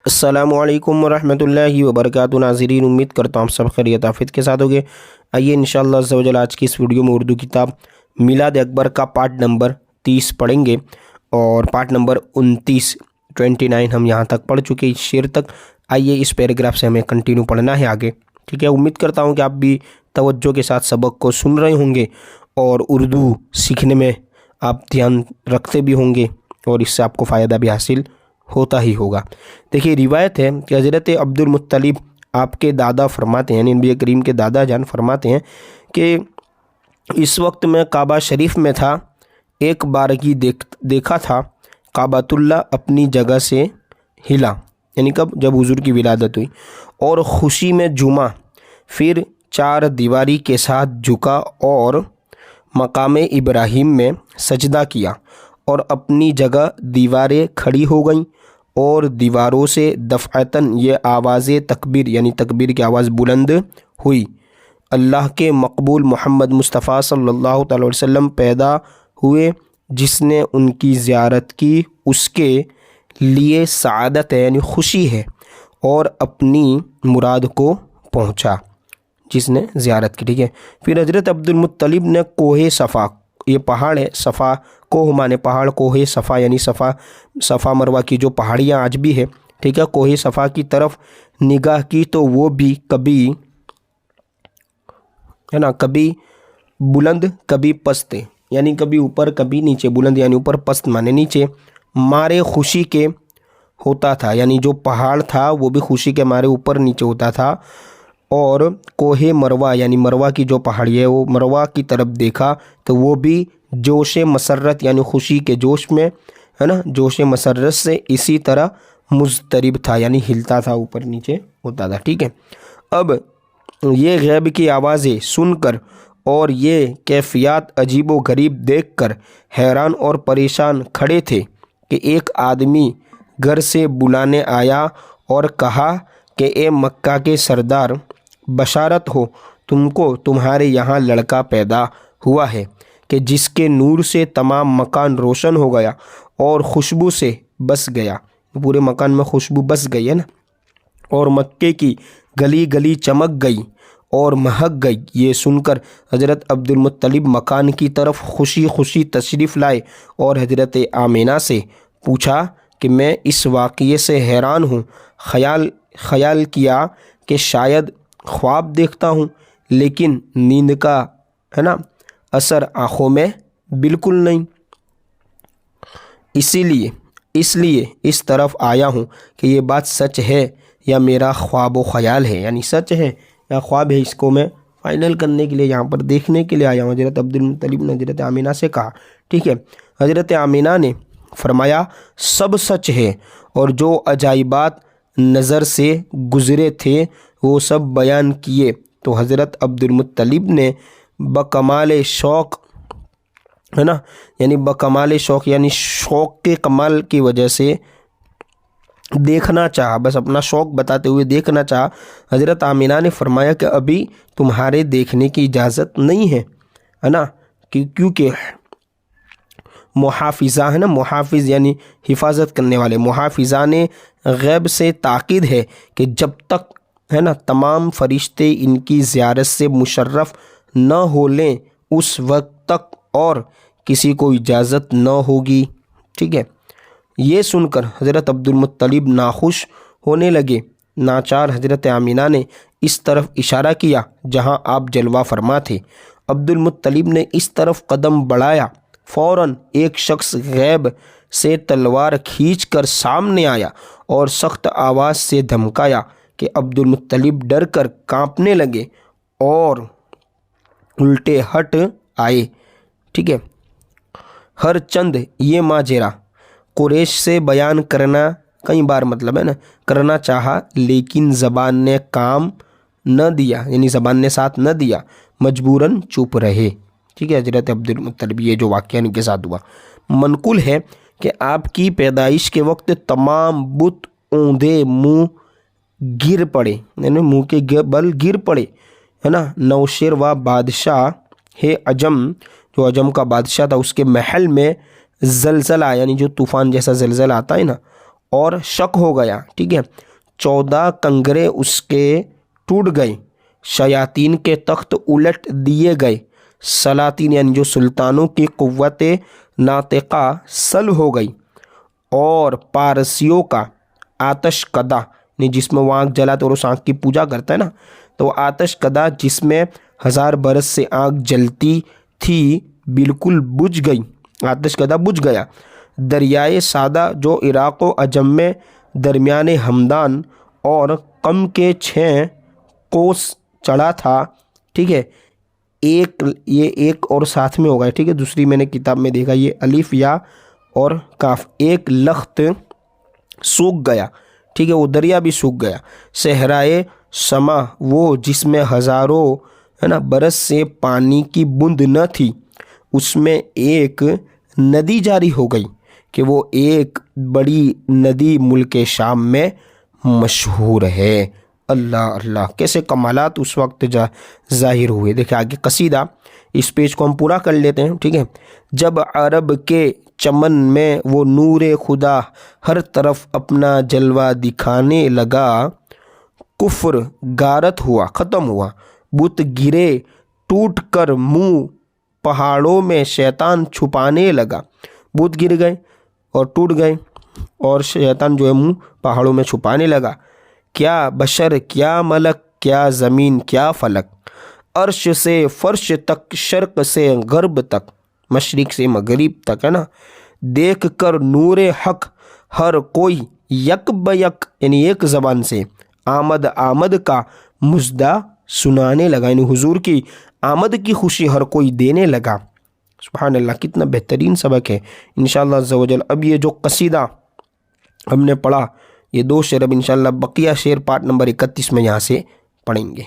अस्सलामु अलैकुम वरहमतुल्लाहि वबरकातुहू। नाज़रीन, उम्मीद करता हूँ आप सब खैरियत आफियत के साथ होंगे। आइए इंशाअल्लाह अज़्ज़ा वजल आज की इस वीडियो में उर्दू किताब मिलाद अकबर का पार्ट नंबर 30 पढ़ेंगे और पार्ट नंबर 29 हम यहाँ तक पढ़ चुके, इस शेर तक। आइए इस पैराग्राफ से हमें कंटिन्यू पढ़ना है आगे, ठीक है। उम्मीद करता हूँ कि आप भी तवज्जो के साथ सबक को सुन रहे होंगे और उर्दू सीखने में आप ध्यान रखते भी होंगे और इससे आपको फ़ायदा भी हासिल होता ही होगा। देखिए, रिवायत है कि हज़रत अब्दुल मुत्तलिब आपके दादा फरमाते हैं, यानी नबी करीम के दादा जान फरमाते हैं कि इस वक्त मैं काबा शरीफ में था, एक बारगी देखा था काबातुल्ला अपनी जगह से हिला, यानी कब, जब हुजूर की विलादत हुई, और खुशी में झूमा, फिर चार दीवारी के साथ झुका और मकाम इब्राहिम में सजदा किया और अपनी जगह दीवारें खड़ी हो गईं और दीवारों से दफ़अतन ये आवाज़ तकबीर, यानी तकबीर की आवाज़ बुलंद हुई। अल्लाह के मकबूल मोहम्मद मुस्तफ़ा सल्लल्लाहु अलैहि वसल्लम पैदा हुए, जिसने उनकी ज़ियारत की उसके लिए सआदत है, यानी खुशी है, और अपनी मुराद को पहुँचा जिसने ज़ियारत की, ठीक है। फिर हज़रत अब्दुल मुत्तलिब ने कोहे सफ़ा, ये पहाड़ है, सफ़ा कोह माने पहाड़, कोहे सफ़ा यानी सफ़ा मरवा की जो पहाड़ियाँ आज भी है, ठीक है, कोहे सफ़ा की तरफ निगाह की तो वो भी कभी, है ना, कभी बुलंद कभी पस्त, यानी कभी ऊपर कभी नीचे, बुलंद यानी ऊपर, पस्त माने नीचे, मारे खुशी के होता था, यानी जो पहाड़ था वो भी खुशी के मारे ऊपर नीचे होता था। और कोहे मरवा यानी मरवा की जो पहाड़ी है वो मरवा की तरफ देखा तो वो भी जोश मसरत यानी खुशी के जोश में, है ना, जोश मसरत से इसी तरह मुज़तरिब था, यानी हिलता था, ऊपर नीचे होता था, ठीक है। अब ये गैब की आवाज़ें सुनकर और ये कैफियत अजीब व गरीब देखकर हैरान और परेशान खड़े थे कि एक आदमी घर से बुलाने आया और कहा कि ए मक्का के सरदार, बशारत हो, तुमको तुम्हारे यहाँ लड़का पैदा हुआ है कि जिसके नूर से तमाम मकान रोशन हो गया और खुशबू से बस गया, पूरे मकान में खुशबू बस गई है ना, और मक्के की गली गली चमक गई और महक गई। ये सुनकर हज़रत अब्दुल मुत्तलिब मकान की तरफ खुशी खुशी तशरीफ़ लाए और हज़रत आमिना से पूछा कि मैं इस वाक़ये से हैरान हूँ, ख़याल किया कि शायद ख्वाब देखता हूँ, लेकिन नींद का, है ना, असर आँखों में बिल्कुल नहीं, इसलिए इस तरफ आया हूँ कि ये बात सच है या मेरा ख्वाब व ख़याल है, यानी सच है या ख्वाब है, इसको मैं फ़ाइनल करने के लिए यहाँ पर देखने के लिए आया हूँ। हज़रत अब्दुल मुत्तलिब ने हज़रत आमिना से कहा, ठीक है। हज़रत आमिना ने फरमाया, सब सच है और जो अजाइबात नज़र से गुज़रे थे वो सब बयान किए। तो हज़रत अब्दुल मुत्तलिब ने बकमाल शौक़, है ना, यानी बकमाल शौक़ यानी शौक़ के कमाल की वजह से देखना चाहा, बस अपना शौक़ बताते हुए देखना चाहा। हज़रत आमिना ने फरमाया कि अभी तुम्हारे देखने की इजाज़त नहीं है ना, क्योंकि मुहाफ़िज़ा, है ना, मुहाफ़िज़ यानी हिफाजत करने वाले, मुहाफ़िज़ा ने गैब से ताक़ीद है कि जब तक, है ना, तमाम फरिश्ते इनकी ज़ियारत से मुशर्रफ़ न हो लें उस वक्त तक और किसी को इजाज़त न होगी, ठीक है। ये सुनकर हज़रत अब्दुल मुत्तलिब नाखुश होने लगे। नाचार हज़रत आमिना ने इस तरफ इशारा किया जहाँ आप जलवा फरमा थे। अब्दुल मुत्तलिब ने इस तरफ कदम बढ़ाया, फ़ौरन एक शख्स गैब से तलवार खींचकर सामने आया और सख्त आवाज़ से धमकाया कि अब्दुल मुत्तलिब डर कर काँपने लगे और उल्टे हट आए, ठीक है। हर चंद ये माजरा कुरैश से बयान करना, कई बार मतलब, है ना, करना चाहा, लेकिन ज़बान ने काम न दिया, यानी ज़बान ने साथ न दिया, मजबूरन चुप रहे, ठीक है। हज़रत अब्दुल मुत्तलिब, ये जो वाक़या इनके साथ हुआ, मनकुल है कि आपकी पैदाइश के वक्त तमाम बुत औंधे मुँह गिर पड़े, यानी मुँह के बल गिर पड़े, है ना। नौशेर व बादशाह है अजम, जो अजम का बादशाह था, उसके महल में ज़लज़ला, यानी जो तूफ़ान जैसा ज़लज़ला आता है ना, اور شک ہو گیا، ٹھیک ہے، 14 کنگرے اس کے ٹوٹ گئے، شیاطین کے تخت الٹ دیے گئے، سلاطین یعنی جو سلطانوں کی قوت ناطقہ سل ہو گئی، اور پارسیوں کا آتش کدہ جس میں وہ آنکھ جلاتے اور اس آنکھ کی پوجا کرتا ہے نا، تو وہ آتش کدہ جس میں 1000 برس سے آنکھ جلتی تھی بالکل بجھ گئی، آتش کدہ بجھ گیا۔ دریائے سادہ جو عراق و عجم میں درمیان ہمدان اور قم کے 6 کوس چڑھا تھا، ٹھیک ہے، یہ ایک اور ساتھ میں ہوگا، ٹھیک ہے، دوسری میں نے کتاب میں دیکھا یہ الف یا اور کاف، ایک لخت سوکھ گیا، ٹھیک ہے، وہ دریا بھی سوکھ گیا۔ صحرائے سما وہ جس میں ہزاروں برس سے پانی کی بوند نہ تھی، اس میں ایک ندی جاری ہو گئی کہ وہ ایک بڑی ندی ملک شام میں مشہور ہے۔ اللہ اللہ، کیسے کمالات اس وقت ظاہر ہوئے۔ دیکھیں آگے قصیدہ، اس پیج کو ہم پورا کر لیتے ہیں، ٹھیک ہے۔ جب عرب کے چمن میں وہ نور خدا ہر طرف اپنا جلوہ دکھانے لگا، کفر غارت ہوا، ختم ہوا، بت گرے ٹوٹ کر منہ پہاڑوں میں شیطان چھپانے لگا، بت گر گئے اور ٹوٹ گئے اور شیطان جو ہے منہ پہاڑوں میں چھپانے لگا۔ کیا بشر، کیا ملک، کیا زمین، کیا فلک، عرش سے فرش تک، شرق سے غرب تک، مشرق سے مغرب تک، ہے نا، دیکھ کر نور حق ہر کوئی یک بیک یعنی ایک زبان سے آمد آمد کا مژدہ سنانے لگا، یعنی حضور کی آمد کی خوشی ہر کوئی دینے لگا۔ سبحان اللہ، کتنا بہترین سبق ہے انشاءاللہ عز و جل۔ اب یہ جو قصیدہ ہم نے پڑھا، یہ 2 شعر اب انشاءاللہ بقیہ شعر پارٹ نمبر 31 میں یہاں سے پڑھیں گے۔